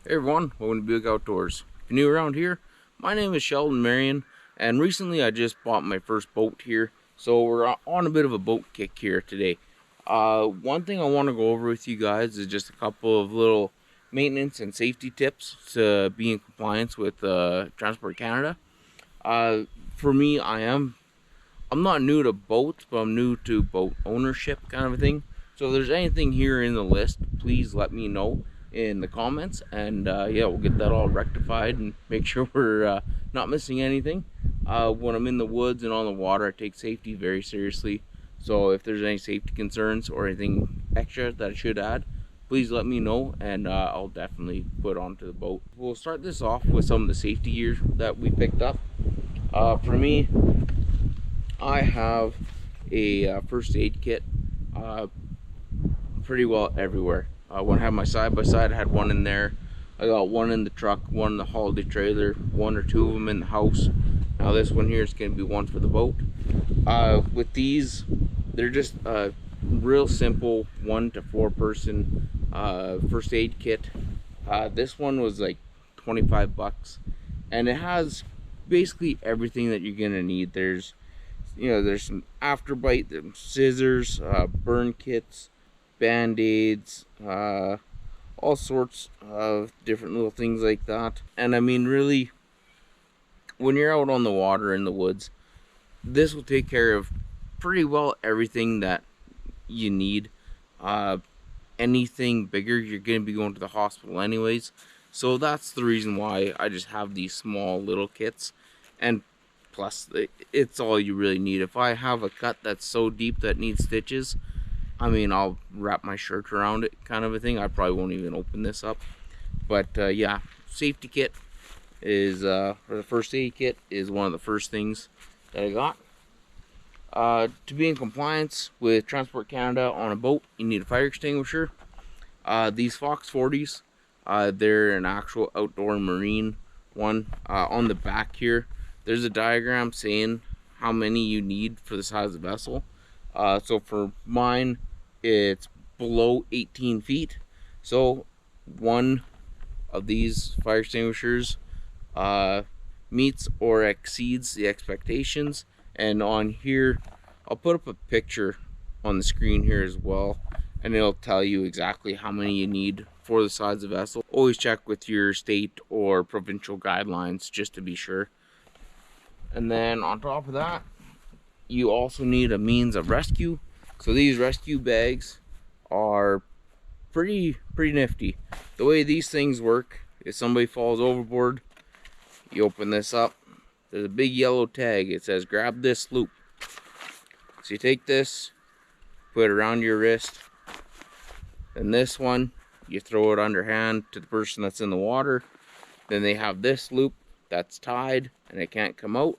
Hey everyone, welcome to Buick Outdoors. If you're new around here, my name is Sheldon Marion, and recently I just bought my first boat here, so we're on a bit of a boat kick here today. One thing I want to go over with you guys is just a couple of little maintenance and safety tips to be in compliance with Transport Canada. Uh, for me, I'm not new to boats, but I'm new to boat ownership kind of a thing. So if there's anything here in the list, please let me know in the comments, and yeah, we'll get that all rectified and make sure we're not missing anything. When I'm in the woods and on the water, I take safety very seriously. So if there's any safety concerns or anything extra that I should add, please let me know, and I'll definitely put onto the boat. We'll start this off with some of the safety gear that we picked up. For me, I have a first aid kit pretty well everywhere. When I have my side-by-side, I had one in there. I got one in the truck, one in the holiday trailer, one or two of them in the house. Now this one here is going to be one for the boat. With these, they're just a real simple 1 to 4 person first aid kit. This one was like 25 bucks, and it has basically everything that you're going to need. There's some afterbite, there's scissors, burn kits, band-aids, all sorts of different little things like that. And I mean, really, when you're out on the water in the woods, this will take care of pretty well everything that you need. Anything bigger, you're going to be going to the hospital anyways. So that's the reason why I just have these small little kits. And plus, it's all you really need. If I have a cut that's so deep that needs stitches, I mean, I'll wrap my shirt around it, kind of a thing. I probably won't even open this up. But yeah, safety kit is, or the first aid kit is one of the first things that I got. To be in compliance with Transport Canada on a boat, you need a fire extinguisher. These Fox 40s, they're an actual outdoor marine one. On the back here, there's a diagram saying how many you need for the size of the vessel. So for mine, it's below 18 feet. So one of these fire extinguishers meets or exceeds the expectations. And on here, I'll put up a picture on the screen here as well, and it'll tell you exactly how many you need for the size of the vessel. Always check with your state or provincial guidelines just to be sure. And then on top of that, you also need a means of rescue. So these rescue bags are pretty nifty. The way these things work is somebody falls overboard, you open this up, there's a big yellow tag. It says grab this loop. So you take this, put it around your wrist, and this one you throw it underhand to the person that's in the water. Then they have this loop that's tied and it can't come out,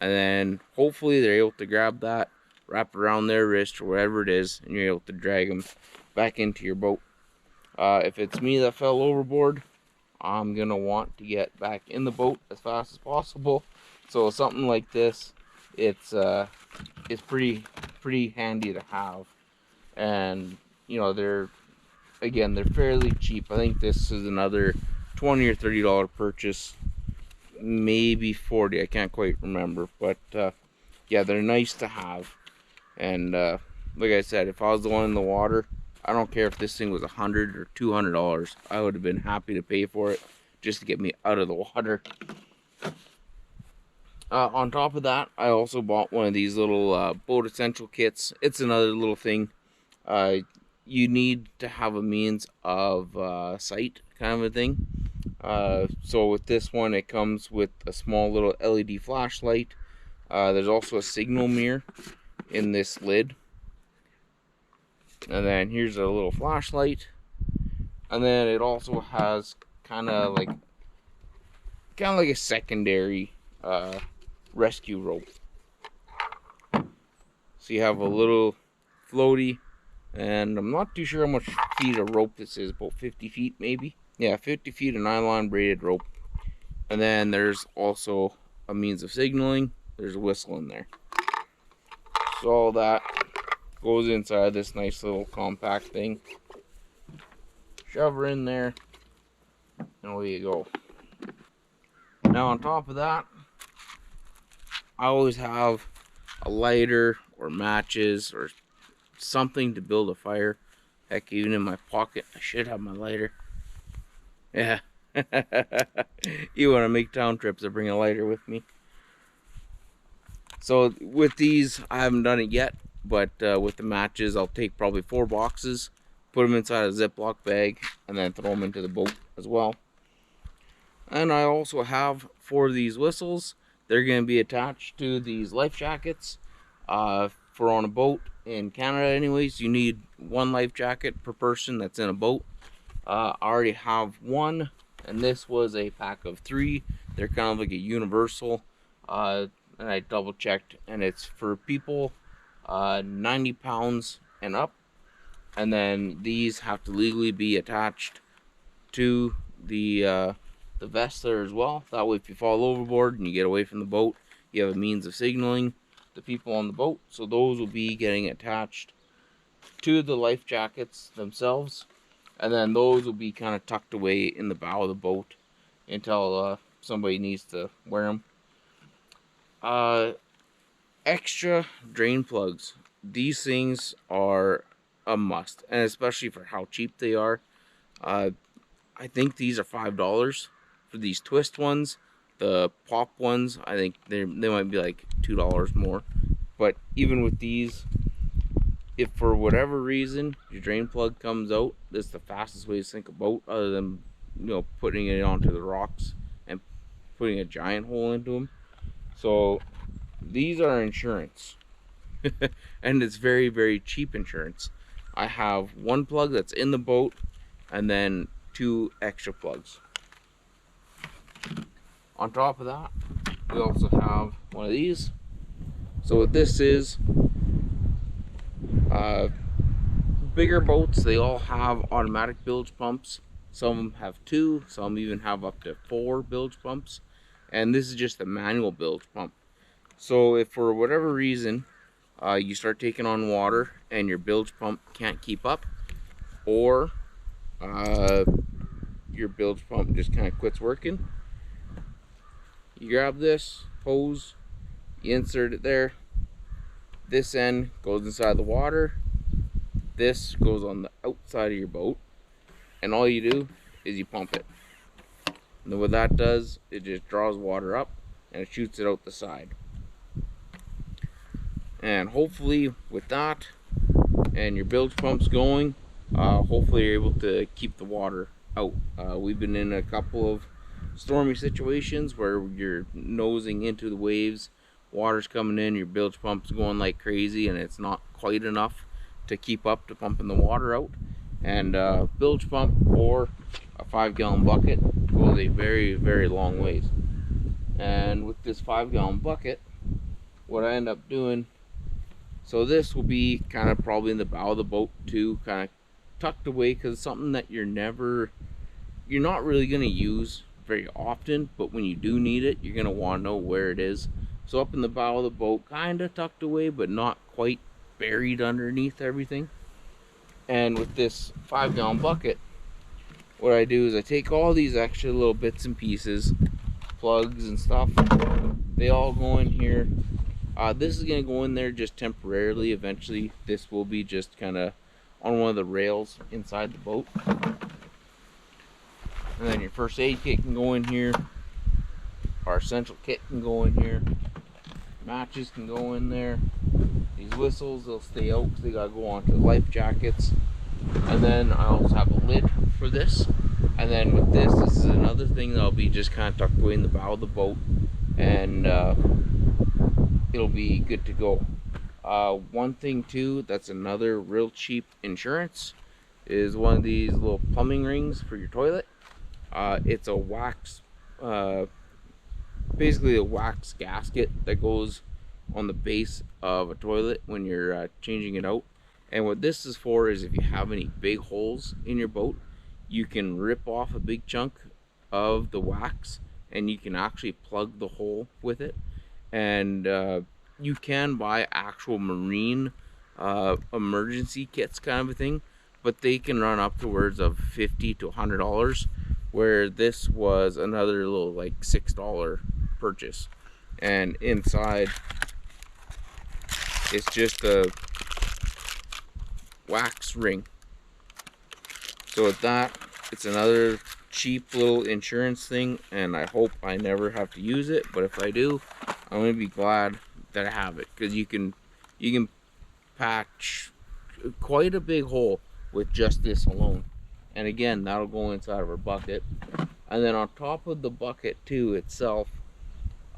and then hopefully they're able to grab that, wrap it around their wrist or whatever it is, and you're able to drag them back into your boat. If it's me that fell overboard, I'm gonna want to get back in the boat as fast as possible. So something like this, it's pretty handy to have. And you know, they're fairly cheap. I think this is another $20 or $30 purchase, maybe 40, I can't quite remember. But yeah, they're nice to have. And like I said, if I was the one in the water, I don't care if this thing was $100 or $200. I would have been happy to pay for it just to get me out of the water. On top of that, I also bought one of these little boat essential kits. It's another little thing. You need to have a means of sight, kind of a thing. So with this one, it comes with a small little LED flashlight. There's also a signal mirror in this lid. And then here's a little flashlight. And then it also has kind of like a secondary rescue rope. So you have a little floaty, and I'm not too sure how much feet of rope this is, about 50 feet maybe. Yeah, 50 feet of nylon braided rope. And then there's also a means of signaling. There's a whistle in there. So all that goes inside this nice little compact thing. Shove her in there, And away you go. Now on top of that, I always have a lighter or matches or something to build a fire. Heck, even in my pocket, I should have my lighter. Yeah. You want to make town trips, I bring a lighter with me. So with these, I haven't done it yet, but with the matches, I'll take probably 4 boxes, put them inside a Ziploc bag, and then throw them into the boat as well. And I also have 4 of these whistles. They're going to be attached to these life jackets. For on a boat in Canada anyways, you need 1 life jacket per person that's in a boat. I already have 1, and this was a pack of 3. They're kind of like a universal. And I double checked, and it's for people 90 pounds and up. And then these have to legally be attached to the vest there as well. That way if you fall overboard and you get away from the boat, you have a means of signaling the people on the boat. So those will be getting attached to the life jackets themselves, and then those will be kind of tucked away in the bow of the boat until somebody needs to wear them. Extra drain plugs. These things are a must, and especially for how cheap they are. I think these are $5 for these twist ones. The pop ones, I think they might be like $2 more. But even with these, if for whatever reason your drain plug comes out, that's the fastest way to sink a boat, other than putting it onto the rocks and putting a giant hole into them. So these are insurance. And it's very, very cheap insurance. I have 1 plug that's in the boat, and then 2 extra plugs. On top of that, we also have one of these. So what this is, bigger boats, they all have automatic bilge pumps. Some of them have 2, some even have up to 4 bilge pumps. And this is just a manual bilge pump. So if for whatever reason you start taking on water and your bilge pump can't keep up, or your bilge pump just kind of quits working, you grab this hose, you insert it there. This end goes inside the water. This goes on the outside of your boat, and all you do is you pump it. And then what that does, it just draws water up and it shoots it out the side. And hopefully with that and your bilge pumps going, hopefully you're able to keep the water out. We've been in a couple of stormy situations where you're nosing into the waves, water's coming in, your bilge pump's going like crazy, and it's not quite enough to keep up to pumping the water out. And bilge pump or a 5-gallon bucket goes a very, very long ways. And with this 5-gallon bucket, what I end up doing, so this will be kind of probably in the bow of the boat too, kind of tucked away, because it's something that you're not really going to use very often, but when you do need it, you're going to want to know where it is. So up in the bow of the boat, kind of tucked away, but not quite buried underneath everything. And with this 5-gallon bucket, what I do is I take all these extra little bits and pieces, plugs and stuff, they all go in here. This is going to go in there just temporarily. Eventually this will be just kind of on one of the rails inside the boat. And then your first aid kit can go in here. Our essential kit can go in here. Matches can go in there. These whistles, they'll stay out because they gotta go onto the life jackets. And then I also have a lid for this. And then with this is another thing that'll be just kind of tucked away in the bow of the boat, and it'll be good to go. One thing too, that's another real cheap insurance, is one of these little plumbing rings for your toilet. It's a wax, basically a wax gasket that goes on the base of a toilet when you're changing it out. And what this is for is if you have any big holes in your boat, you can rip off a big chunk of the wax and you can actually plug the hole with it. And you can buy actual marine emergency kits kind of a thing, but they can run upwards of $50 to $100. where this was another little like $6 purchase. And inside it's just a wax ring. So with that, it's another cheap little insurance thing, and I hope I never have to use it, but if I do, I'm gonna be glad that I have it, because you can patch quite a big hole with just this alone. And again, that'll go inside of our bucket. And then on top of the bucket too itself,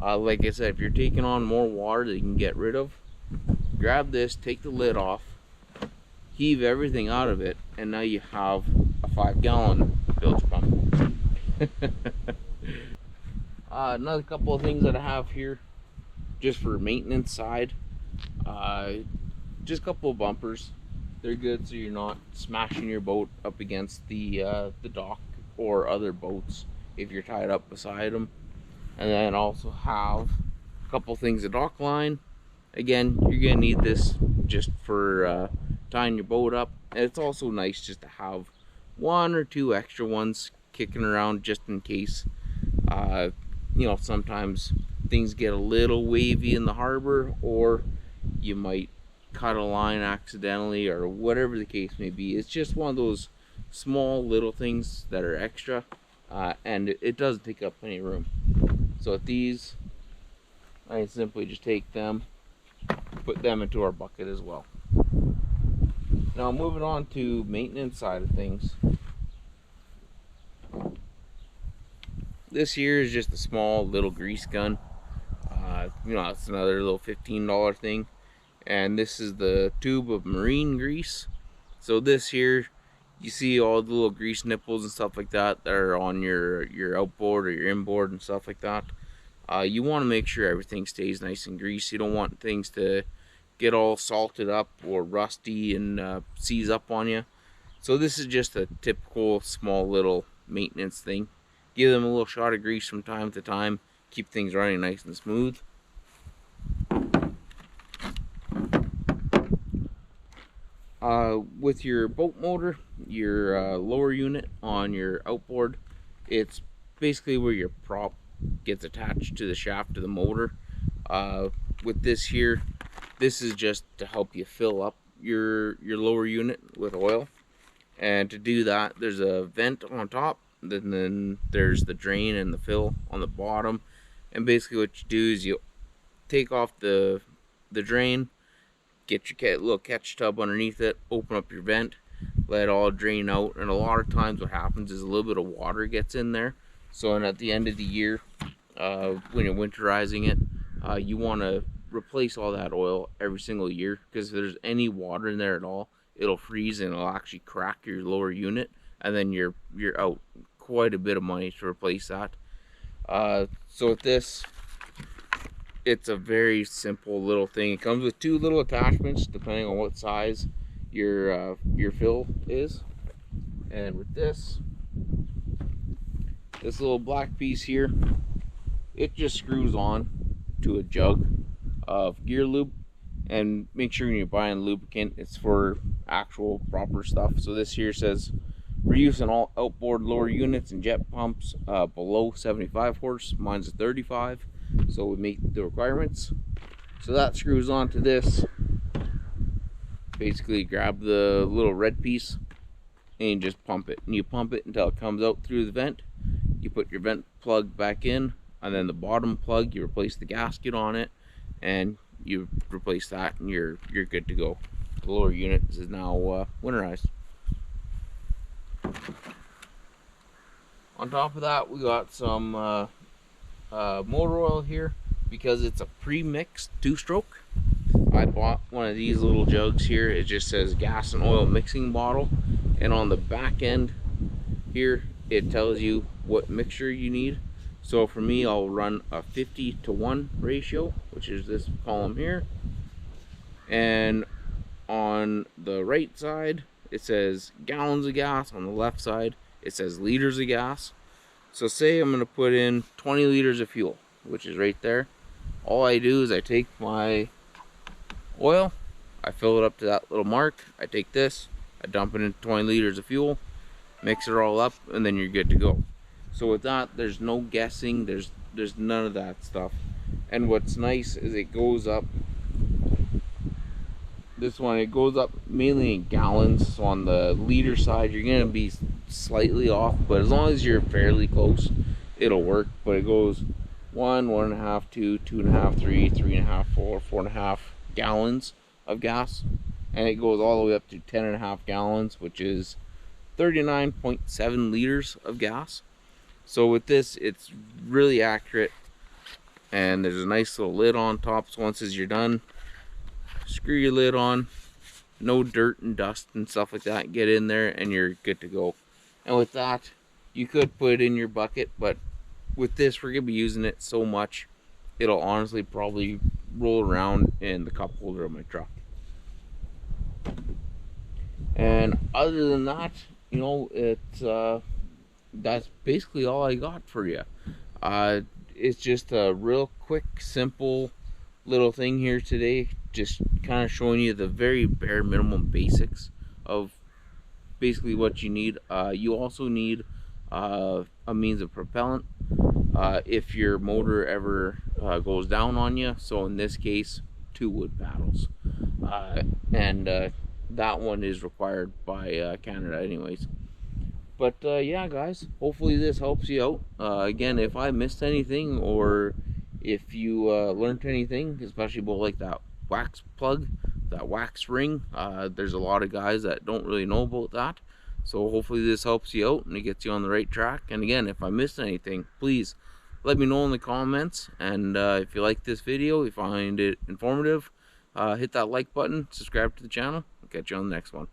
like I said, if you're taking on more water that you can get rid of, grab this, take the lid off, heave everything out of it, and now you have a 5-gallon bilge pump. Another couple of things that I have here just for maintenance side, just a couple of bumpers. They're good so you're not smashing your boat up against the dock or other boats if you're tied up beside them. And then also have a couple things of dock line. Again, you're gonna need this just for tying your boat up, and it's also nice just to have 1 or 2 extra ones kicking around just in case. You know, sometimes things get a little wavy in the harbor, or you might cut a line accidentally, or whatever the case may be. It's just one of those small little things that are extra, and it doesn't take up any room. So with these, I simply just take them, put them into our bucket as well. Now moving on to maintenance side of things. This here is just a small little grease gun. You know, it's another little $15 thing. And this is the tube of marine grease. So this here, you see all the little grease nipples and stuff like that that are on your outboard or your inboard and stuff like that. You want to make sure everything stays nice and greasy. You don't want things to get all salted up or rusty and seize up on you. So this is just a typical small little maintenance thing. Give them a little shot of grease from time to time, keep things running nice and smooth. With your boat motor, your lower unit on your outboard, it's basically where your prop gets attached to the shaft of the motor. With this here, this is just to help you fill up your lower unit with oil. And to do that, there's a vent on top, then there's the drain and the fill on the bottom. And basically what you do is you take off the drain, get your little catch tub underneath it, open up your vent, let it all drain out. And a lot of times what happens is a little bit of water gets in there. So and at the end of the year, when you're winterizing it, you want to replace all that oil every single year, because if there's any water in there at all, it'll freeze and it'll actually crack your lower unit, and then you're out quite a bit of money to replace that. So with this, it's a very simple little thing. It comes with 2 little attachments depending on what size your fill is. And with this little black piece here, it just screws on to a jug of gear lube. And make sure when you're buying lubricant, it's for actual proper stuff. So this here says for use in all outboard lower units and jet pumps below 75 horse. Mine's a 35, so we meet the requirements. So that screws onto this. Basically grab the little red piece and just pump it, and you pump it until it comes out through the vent. You put your vent plug back in, and then the bottom plug, you replace the gasket on it, and you replace that, and you're good to go. The lower unit is now winterized. On top of that, we got some motor oil here, because it's a pre-mixed 2-stroke. I bought one of these little jugs here. It just says gas and oil mixing bottle, and on the back end here it tells you what mixture you need. So for me, I'll run a 50-to-1 ratio, which is this column here. And on the right side, it says gallons of gas. On the left side, it says liters of gas. So say I'm going to put in 20 liters of fuel, which is right there. All I do is I take my oil, I fill it up to that little mark. I take this, I dump it into 20 liters of fuel, mix it all up, and then you're good to go. So with that, there's no guessing, there's none of that stuff. And what's nice is it goes up, this one, it goes up mainly in gallons. So on the liter side, you're gonna be slightly off, but as long as you're fairly close, it'll work. But it goes 1, 1.5, 2, 2.5, 3, 3.5, 4, 4.5 gallons of gas, and it goes all the way up to 10.5 gallons, which is 39.7 liters of gas. So with this, it's really accurate, and there's a nice little lid on top. So once you're done, screw your lid on, no dirt and dust and stuff like that get in there, and you're good to go. And with that, you could put it in your bucket, but with this, we're gonna be using it so much, it'll honestly probably roll around in the cup holder of my truck. And other than that, you know, it's that's basically all I got for you. It's just a real quick, simple little thing here today, just kind of showing you the very bare minimum basics of basically what you need. You also need a means of propellant if your motor ever goes down on you. So in this case, 2 wood paddles, and that one is required by Canada anyways. But yeah, guys, hopefully this helps you out. Again, if I missed anything, or if you learned anything, especially about like that wax plug, that wax ring, there's a lot of guys that don't really know about that. So hopefully this helps you out and it gets you on the right track. And again, if I missed anything, please let me know in the comments. And if you like this video, if you find it informative, hit that like button, subscribe to the channel. I'll catch you on the next one.